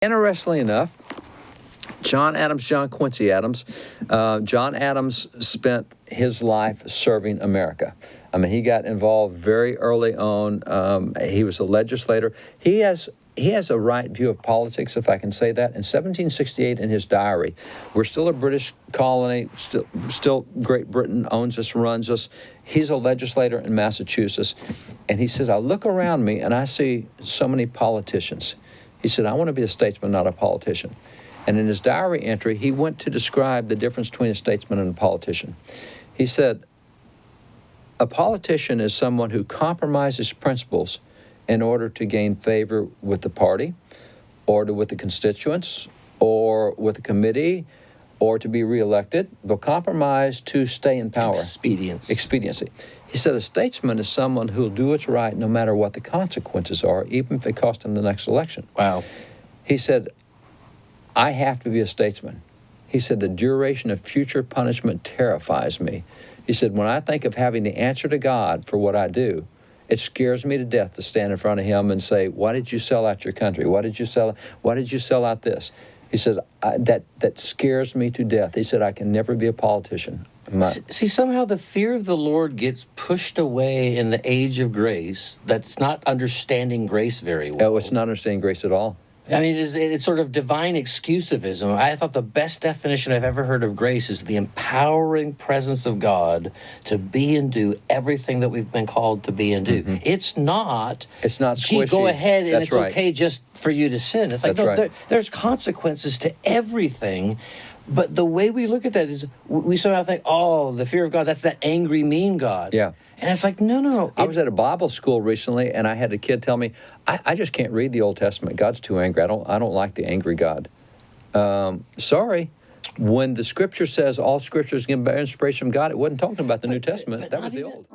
Interestingly enough, John Quincy Adams, John Adams spent his life serving America. I mean, he got involved very early on. He was a legislator. He has a right view of politics, if I can say that. In 1768, in his diary, we're still a British colony, still Great Britain owns us, runs us. He's a legislator in Massachusetts, and he says, I look around me and I see so many politicians. He said, I want to be a statesman, not a politician. And in his diary entry, he went to describe the difference between a statesman and a politician. He said, a politician is someone who compromises principles in order to gain favor with the party, or with the constituents, or with the committee, or to be reelected. They'll compromise to stay in power. Expediency. He said a statesman is someone who'll do what's right no matter what the consequences are, even if it costs him the next election. Wow. He said, I have to be a statesman. He said, the duration of future punishment terrifies me. He said, when I think of having the answer to God for what I do, it scares me to death to stand in front of him and say, why did you sell out your country? Why did you sell out this? He said, that scares me to death. He said, I can never be a politician. See, somehow the fear of the Lord gets pushed away in the age of grace. That's not understanding grace very well. Oh, it's not understanding grace at all. I mean, it's sort of divine excusivism. I thought the best definition I've ever heard of grace is the empowering presence of God to be and do everything that we've been called to be and do. Mm-hmm. It's not squishy. Go ahead and That's it's right. Okay just for you to sin. It's like, That's no, right. there's consequences to everything. But the way we look at that is we somehow think, oh, the fear of God, that's that angry, mean God. Yeah. And it's like, no. I was at a Bible school recently, and I had a kid tell me, I just can't read the Old Testament. God's too angry. I don't like the angry God. Sorry. When the Scripture says all Scripture is given by inspiration from God, it wasn't talking about the New Testament. That was the Old.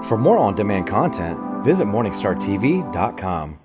For more on-demand content, visit MorningStarTV.com.